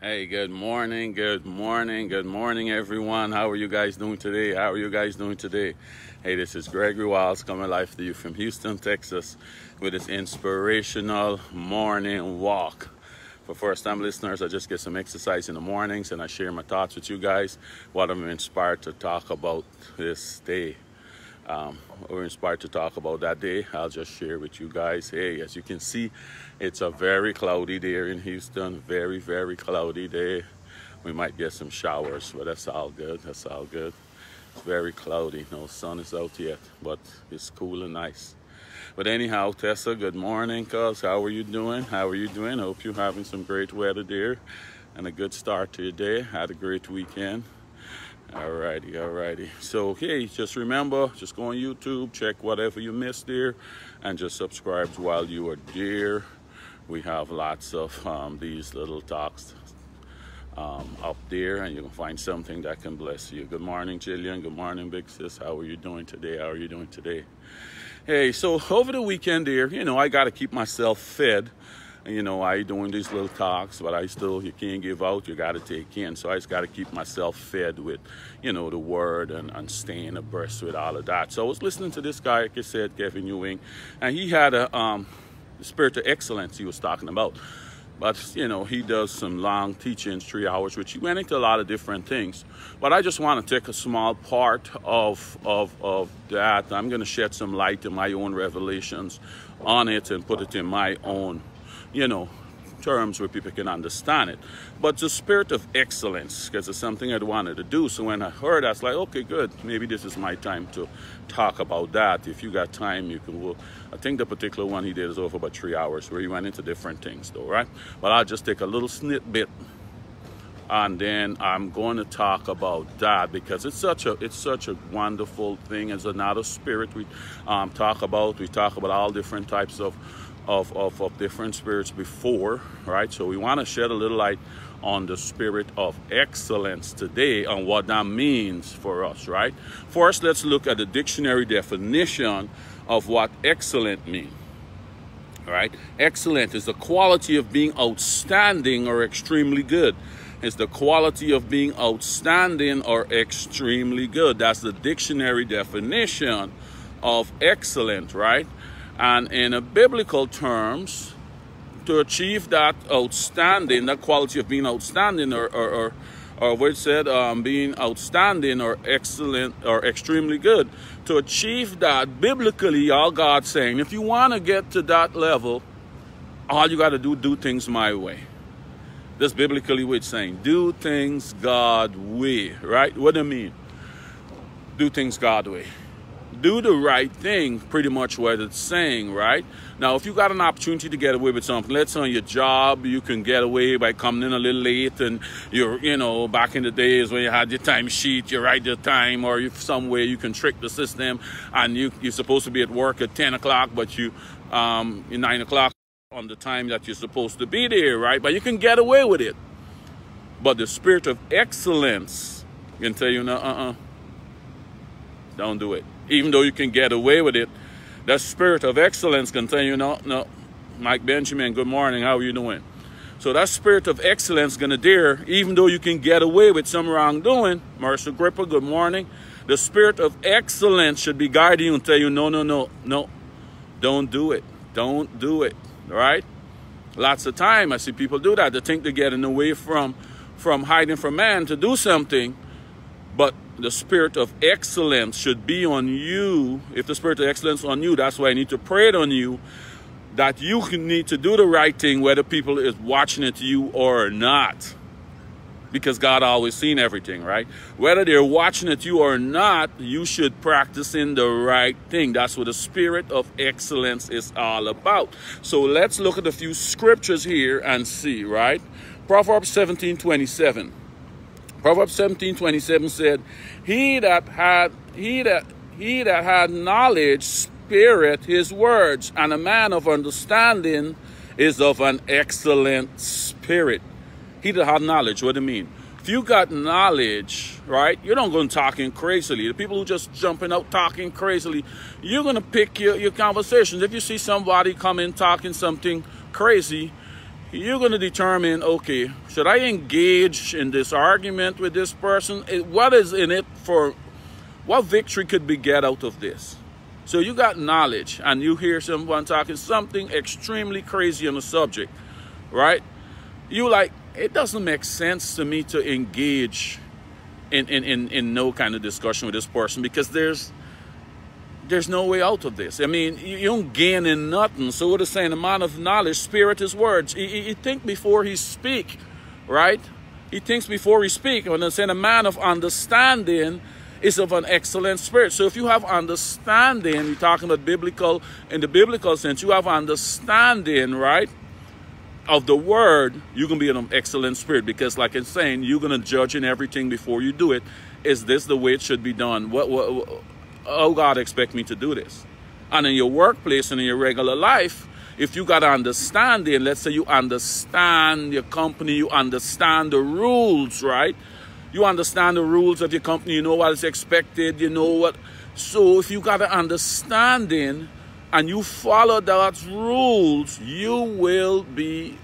Hey, good morning, everyone. How are you guys doing today? Hey, this is Gregory Wiles coming live to you from Houston, Texas, with this inspirational morning walk. For first-time listeners, I just get some exercise in the mornings, and I share my thoughts with you guys, what I'm inspired to talk about this day. We're inspired to talk about that day. I'll just share with you guys. Hey, as you can see, it's a very cloudy day here in Houston. Very, very cloudy day. We might get some showers, but that's all good. It's very cloudy. No sun is out yet, but it's cool and nice. But anyhow, Tessa, good morning, cuz. How are you doing? Hope you're having some great weather there and a good start to your day. Had a great weekend. Alrighty. So, hey, just remember, just go on YouTube, check whatever you missed there, and just subscribe while you are there. We have lots of these little talks up there, and you can find something that can bless you. Good morning, Jillian. Good morning, Big Sis. How are you doing today? Hey, so over the weekend there, I got to keep myself fed. I doing these little talks, but you can't give out, you got to take in. So I just got to keep myself fed with, the word and staying abreast with all of that. So I was listening to this guy, like I said, Kevin Ewing, and he had a spirit of excellence he was talking about. But, he does some long teachings, 3 hours, which he went into a lot of different things. But I just want to take a small part of that. I'm going to shed some light in my own revelations on it and put it in my own terms where people can understand it. But the spirit of excellence, because it's something I'd wanted to do. So when I heard, I was like, okay, good. Maybe this is my time to talk about that. If you got time, you can. I think the particular one he did is over about 3 hours, where he went into different things, though, right? But I'll just take a little snippet, and then I'm going to talk about that because it's such a wonderful thing. It's another spirit we talk about. We talk about all different types of different spirits before, right? So we want to shed a little light on the spirit of excellence today and what that means for us, right? First, let's look at the dictionary definition of what excellent means. Right? Excellent is the quality of being outstanding or extremely good. It's the quality of being outstanding or extremely good. That's the dictionary definition of excellent, right? And in a biblical terms, to achieve that outstanding, that quality of being outstanding or what it said, being outstanding or excellent or extremely good, to achieve that, biblically, all God's saying, if you want to get to that level, all you got to do things my way. That's biblically what it's saying. Do things God's way, right? What do I mean? Do things God's way. Do the right thing, pretty much what it's saying, right? Now, if you got an opportunity to get away with something, let's say on your job, you can get away by coming in a little late, and you're, back in the days when you had your time sheet, you write your time, or you, some way you can trick the system, and you're supposed to be at work at 10 o'clock, but you're 9 o'clock on the time that you're supposed to be there, right? But you can get away with it. But the spirit of excellence can tell you, no, don't do it. Even though you can get away with it, that spirit of excellence can tell you, no. Mike Benjamin, good morning. How are you doing? So that spirit of excellence going to dare, even though you can get away with some wrongdoing. Marcia Gripper, good morning. The spirit of excellence should be guiding you and tell you, no. Don't do it. Don't do it. All right? Lots of time I see people do that. They think they're getting away from hiding from man to do something. But the spirit of excellence should be on you. If the spirit of excellence is on you, that's why I need to pray it on you, that you need to do the right thing, whether people is watching it to you or not. Because God always seen everything, right? Whether they're watching it to you or not, you should practice in the right thing. That's what the spirit of excellence is all about. So let's look at a few scriptures here and see, right? Proverbs 17:27. Proverbs 17:27 said, He that had knowledge spareth his words, and a man of understanding is of an excellent spirit. He that had knowledge, what do you mean? If you got knowledge, right, you don't go talking crazily. The people who just jumping out talking crazily, you're going to pick your conversations. If you see somebody come in talking something crazy, you're going to determine, okay, should I engage in this argument with this person? What is in it for, what victory could be get out of this? So you got knowledge and you hear someone talking something extremely crazy on the subject, right? You like, it doesn't make sense to me to engage in no kind of discussion with this person, because there's no way out of this. I mean, you don't gain in nothing. So what is saying, a man of knowledge spirit his words. He think before he speak, right? He thinks before he speak. When they're saying a man of understanding is of an excellent spirit. So if you have understanding, you're talking about biblical, in the biblical sense, you have understanding, right, of the word, you can be in an excellent spirit, because like it's saying, you're going to judge in everything before you do it. Is this the way it should be done? How God expect me to do this? And in your workplace and in your regular life, if you got understanding, let's say you understand your company, you understand the rules, right? You understand the rules of your company, you know what is expected, you know what. So if you got an understanding and you follow God's rules, you will be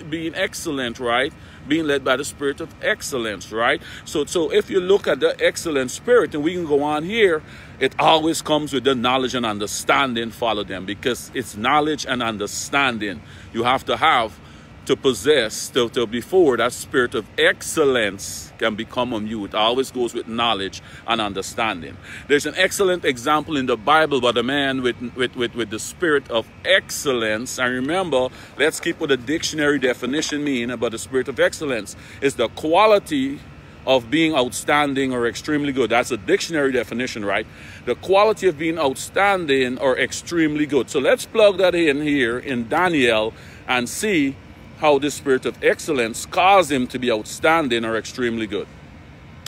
being excellent, right? Being led by the spirit of excellence, right? So if you look at the excellent spirit, and we can go on here, it always comes with the knowledge and understanding, follow them, because it's knowledge and understanding you have to have to possess, till before that spirit of excellence can become on you. It always goes with knowledge and understanding. There's an excellent example in the Bible about a man with the spirit of excellence. And remember, let's keep what the dictionary definition mean about the spirit of excellence. It's the quality of being outstanding or extremely good. That's a dictionary definition, right? The quality of being outstanding or extremely good. So let's plug that in here in Daniel and see how this spirit of excellence caused him to be outstanding or extremely good.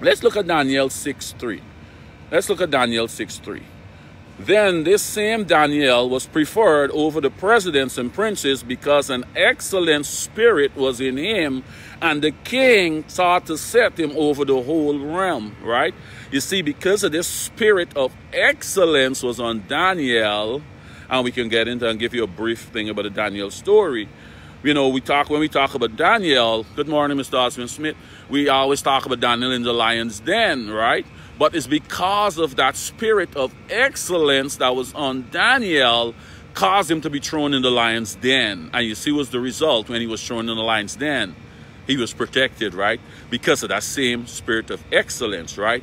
Let's look at Daniel 6:3. Let's look at Daniel 6:3. Then this same Daniel was preferred over the presidents and princes, because an excellent spirit was in him, and the king sought to set him over the whole realm, right? You see, because of this spirit of excellence was on Daniel, and we can get into and give you a brief thing about the Daniel story. You know, when we talk about Daniel, good morning, Mr. Osmond Smith, we always talk about Daniel in the lion's den, right? But it's because of that spirit of excellence that was on Daniel caused him to be thrown in the lion's den. And you see what's the result when he was thrown in the lion's den? He was protected, right? Because of that same spirit of excellence, right?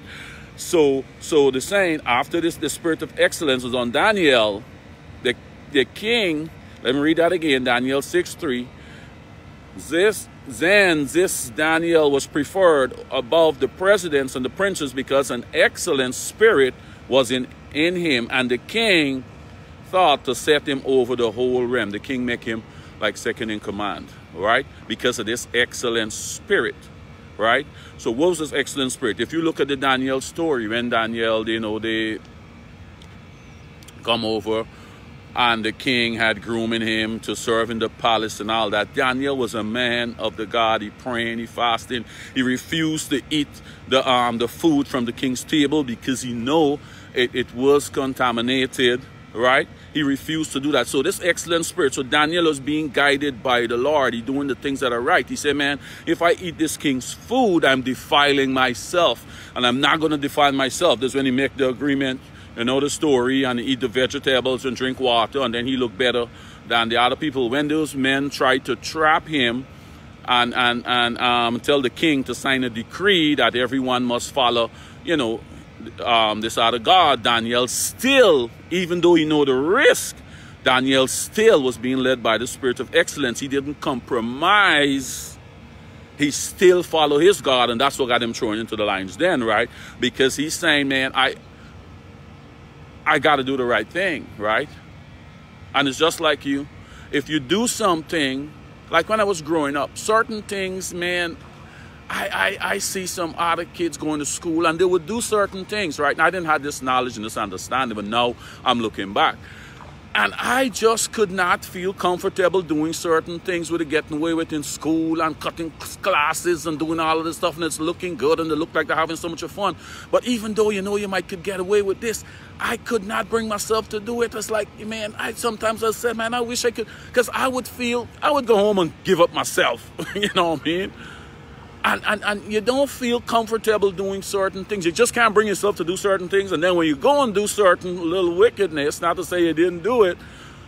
So the saying, after the spirit of excellence was on Daniel, the king, let me read that again, Daniel 6:3. This Daniel was preferred above the presidents and the princes, because an excellent spirit was in him, and the king thought to set him over the whole realm. The king make him like second in command, right? Because of this excellent spirit, right? So what was this excellent spirit? If you look at the Daniel story, when Daniel, you know, they come over, and the king had grooming him to serve in the palace and all that. Daniel was a man of the God. He praying, he fasting. He refused to eat the food from the king's table, because he know it was contaminated, right? He refused to do that. So this excellent spirit, so Daniel was being guided by the Lord. He doing the things that are right. He said, man, if I eat this king's food, I'm defiling myself, and I'm not going to defile myself. That's when he make the agreement. You know the story, and eat the vegetables and drink water, and then he looked better than the other people. When those men tried to trap him and tell the king to sign a decree that everyone must follow, you know, this other God, Daniel still, even though he know the risk, Daniel still was being led by the spirit of excellence. He didn't compromise. He still followed his God, and that's what got him thrown into the lion's den, right? Because he's saying, man, I got to do the right thing, right? And it's just like you. If you do something, like when I was growing up, certain things, man, I see some other kids going to school and they would do certain things, right? And I didn't have this knowledge and this understanding, but now I'm looking back. And I just could not feel comfortable doing certain things with it, getting away with in school and cutting classes and doing all of this stuff, and it's looking good and they look like they're having so much fun. But even though you know you might could get away with this, I could not bring myself to do it. It's like, man, sometimes I said, man, I wish I could, because I would go home and give up myself. You know what I mean? And you don't feel comfortable doing certain things. You just can't bring yourself to do certain things. And then when you go and do certain little wickedness, not to say you didn't do it,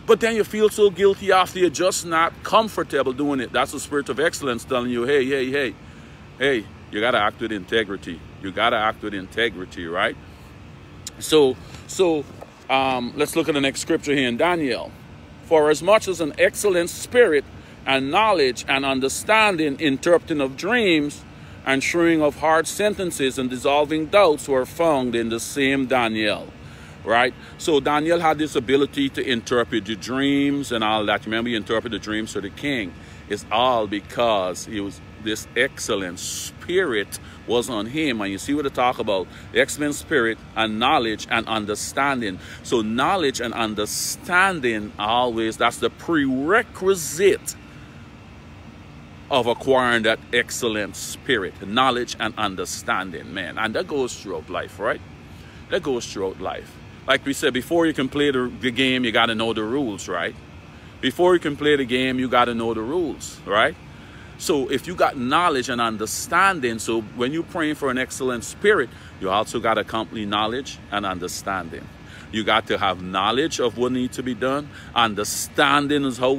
but then you feel so guilty after you're just not comfortable doing it. That's the spirit of excellence telling you, hey, you got to act with integrity. You got to act with integrity, right? So let's look at the next scripture here in Daniel. For as much as an excellent spirit and knowledge and understanding, interpreting of dreams, and shewing of hard sentences and dissolving doubts were found in the same Daniel, right? So Daniel had this ability to interpret the dreams and all that. Remember, he interpreted the dreams for the king. It's all because this excellent spirit was on him. And you see what I talk about, the excellent spirit and knowledge and understanding. So knowledge and understanding always, that's the prerequisite of acquiring that excellent spirit, knowledge and understanding, man. And that goes throughout life, right? That goes throughout life. Like we said, before you can play the game, you got to know the rules, right? Before you can play the game, you got to know the rules, right? So if you got knowledge and understanding, so when you're praying for an excellent spirit, you also got to accompany knowledge and understanding. You got to have knowledge of what needs to be done, understanding is how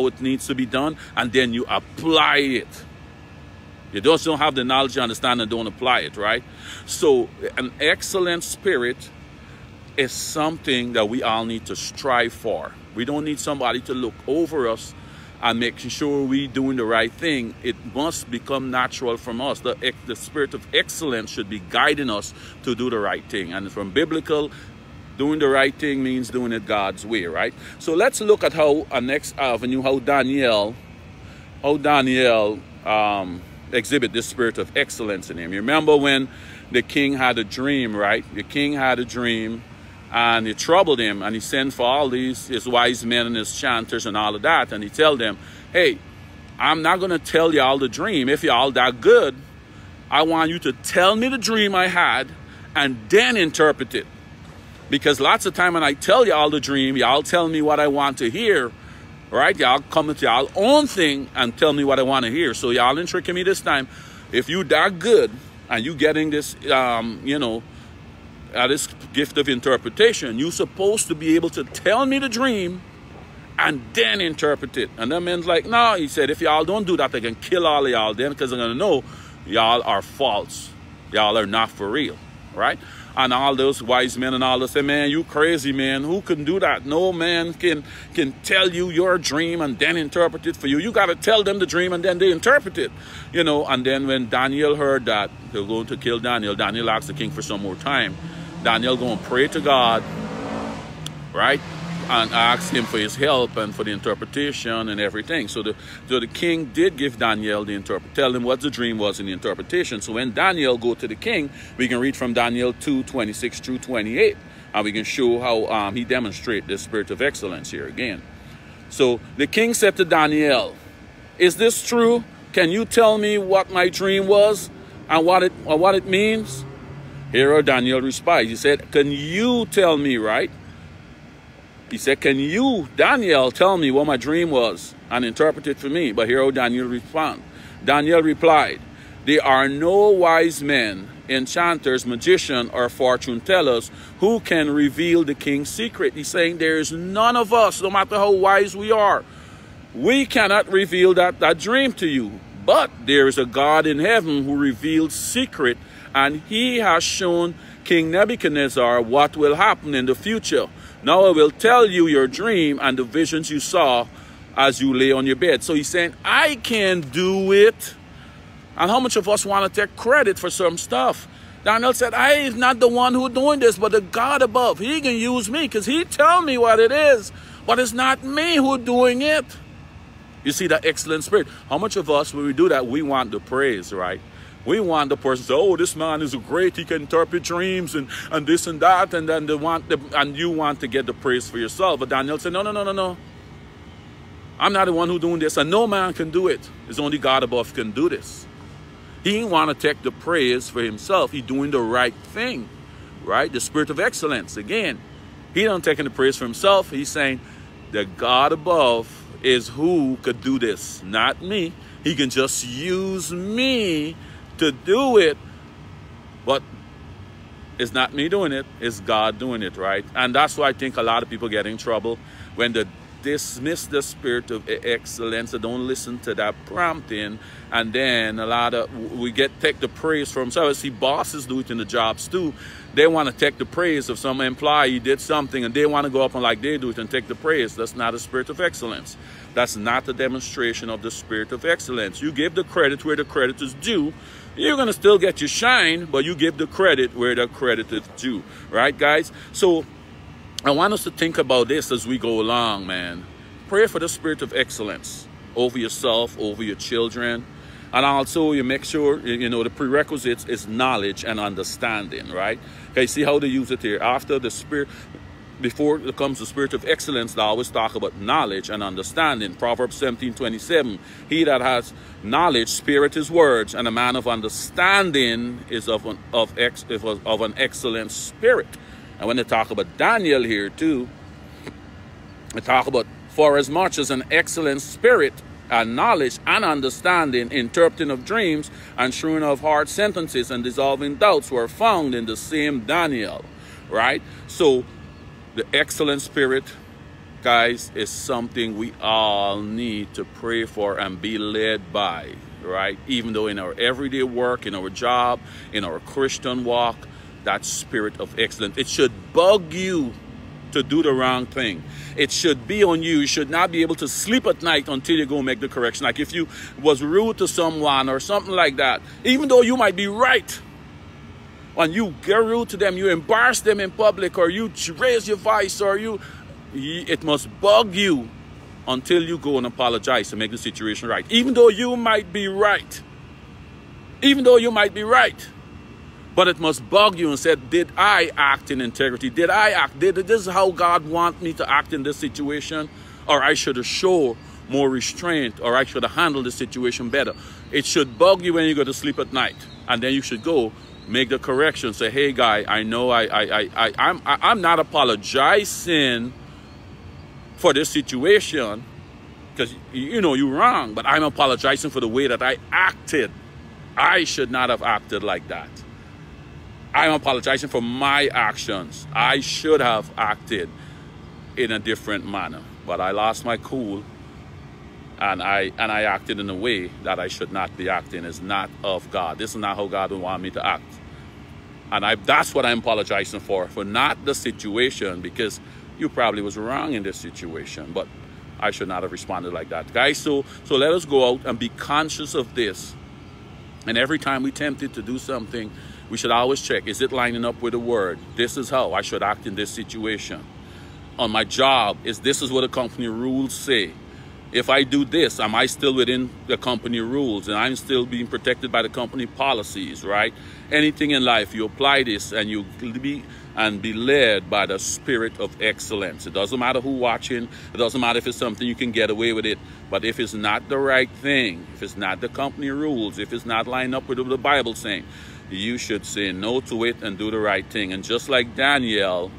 it needs to be done, and then you apply it. You just don't have the knowledge and understanding and don't apply it, right? So an excellent spirit is something that we all need to strive for. We don't need somebody to look over us and making sure we're doing the right thing. It must become natural from us. The spirit of excellence should be guiding us to do the right thing. And from biblical, doing the right thing means doing it God's way, right? So let's look at how our next avenue, how Daniel exhibit this spirit of excellence in him. You remember when the king had a dream, right? The king had a dream and it troubled him, and he sent for all his wise men and his chanters and all of that, and he tell them, hey, I'm not going to tell y'all the dream. If y'all that good, I want you to tell me the dream I had and then interpret it. Because lots of time when I tell y'all the dream, y'all tell me what I want to hear, right? Y'all come with y'all own thing and tell me what I want to hear. So y'all ain't tricking me this time. If you that good and you getting this, this gift of interpretation, you're supposed to be able to tell me the dream and then interpret it. And the man's like, no, he said, if y'all don't do that, they can kill all of y'all then, because they're going to know y'all are false. Y'all are not for real, right? And all those wise men and all, they say, man, you crazy, man. Who can do that? No man can tell you your dream and then interpret it for you. You got to tell them the dream and then they interpret it. You know, and then when Daniel heard that they're going to kill Daniel, Daniel asked the king for some more time. Daniel going to pray to God, right? And ask him for his help and for the interpretation and everything. So the king did give Daniel the tell him what the dream was in the interpretation. So when Daniel go to the king, we can read from Daniel 2:26 through 28, and we can show how he demonstrates the spirit of excellence here again. So the king said to Daniel, is this true? Can you tell me what my dream was and what it means? Here Daniel replied. He said, can you tell me, right? He said, can you, Daniel, tell me what my dream was and interpret it for me? But here Daniel responded. Daniel replied, there are no wise men, enchanters, magicians, or fortune tellers who can reveal the king's secret. He's saying there is none of us, no matter how wise we are, we cannot reveal that dream to you. But there is a God in heaven who reveals secret, and he has shown King Nebuchadnezzar what will happen in the future. Now I will tell you your dream and the visions you saw as you lay on your bed. So he's saying, I can do it. And how much of us want to take credit for some stuff? Daniel said, I am not the one who's doing this, but the God above. He can use me because he tell me what it is. But it's not me who's doing it. You see that excellent spirit. How much of us, when we do that, we want the praise, right? We want the person to say, oh, this man is great, he can interpret dreams and this and that, and then and you want to get the praise for yourself. But Daniel said, no, no, no, no, no. I'm not the one who's doing this, and no man can do it. It's only God above can do this. He didn't want to take the praise for himself. He's doing the right thing, right? The spirit of excellence. Again, he don't taking the praise for himself. He's saying the God above is who could do this, not me. He can just use me to do it, but it's not me doing it, it's God doing it, right? And that's why I think a lot of people get in trouble when they dismiss the spirit of excellence. They don't listen to that prompting, and then we take the praise from themselves. I see bosses do it in the jobs too. They want to take the praise of some employee did something, and they want to go up and like they do it and take the praise. That's not a spirit of excellence. That's not the demonstration of the spirit of excellence. You give the credit where the credit is due. You're going to still get your shine, but you give the credit where the credit is due. Right, guys? So I want us to think about this as we go along, man. Pray for the spirit of excellence over yourself, over your children. And also you make sure, the prerequisites is knowledge and understanding, right? Okay, see how they use it here. After the spirit, before it comes the spirit of excellence, they always talk about knowledge and understanding. Proverbs 17:27, he that has knowledge spareth his words, and a man of understanding is of an excellent spirit. And when they talk about Daniel here too, they talk about, for as much as an excellent spirit and knowledge and understanding, interpreting of dreams and shewing of hard sentences and dissolving doubts were found in the same Daniel, right? So the excellent spirit, guys, is something we all need to pray for and be led by, right? Even though in our everyday work, in our job, in our Christian walk, that spirit of excellence, it should bug you to do the wrong thing. It should be on you. You should not be able to sleep at night until you go make the correction. Like if you was rude to someone or something like that, even though you might be right, and you get rude to them, you embarrass them in public, or you raise your voice, or it must bug you until you go and apologize to make the situation right. Even though you might be right. Even though you might be right. But it must bug you and say, did I act in integrity? Did I act? This is how God wants me to act in this situation? Or I should have shown more restraint, or I should have handled the situation better. It should bug you when you go to sleep at night. And then you should go make the correction. Say, hey, guy, I know I'm not apologizing for this situation because, you're wrong. But I'm apologizing for the way that I acted. I should not have acted like that. I'm apologizing for my actions. I should have acted in a different manner, but I lost my cool, and I acted in a way that I should not be acting. It's not of God. This is not how God would want me to act. And that's what I'm apologizing for not the situation, because you probably was wrong in this situation, but I should not have responded like that. Guys, so let us go out and be conscious of this. And every time we're tempted to do something, we should always check, is it lining up with the word? This is how I should act in this situation. On my job, this is what the company rules say. If I do this, am I still within the company rules? And I'm still being protected by the company policies, right? Anything in life, you apply this and you be led by the spirit of excellence. It doesn't matter who's watching. It doesn't matter if it's something you can get away with it. But if it's not the right thing, if it's not the company rules, if it's not lined up with what the Bible saying, you should say no to it and do the right thing. And just like Daniel,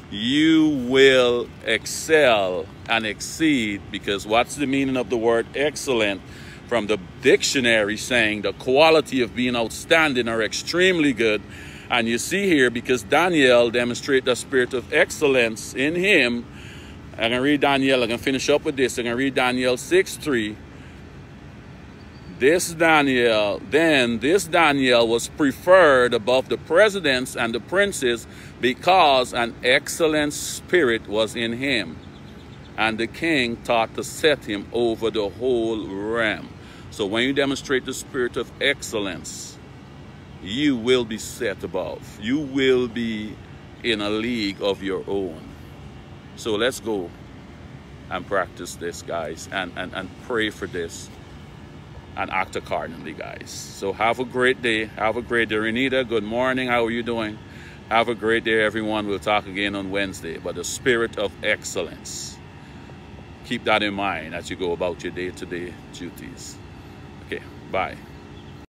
you will excel and exceed, because what's the meaning of the word excellent? From the dictionary, saying the quality of being outstanding or extremely good. And you see here, because Daniel demonstrated the spirit of excellence in him. I'm going to read Daniel. I'm going to finish up with this. I'm going to read Daniel 6:3. This Daniel was preferred above the presidents and the princes because an excellent spirit was in him, and the king thought to set him over the whole realm. So when you demonstrate the spirit of excellence, you will be set above. You will be in a league of your own. So let's go and practice this, guys, and pray for this. and act accordingly, guys. So have a great day. Have a great day. Renita, good morning. How are you doing? Have a great day, everyone. We'll talk again on Wednesday. But the spirit of excellence, keep that in mind as you go about your day-to-day duties. Okay, bye.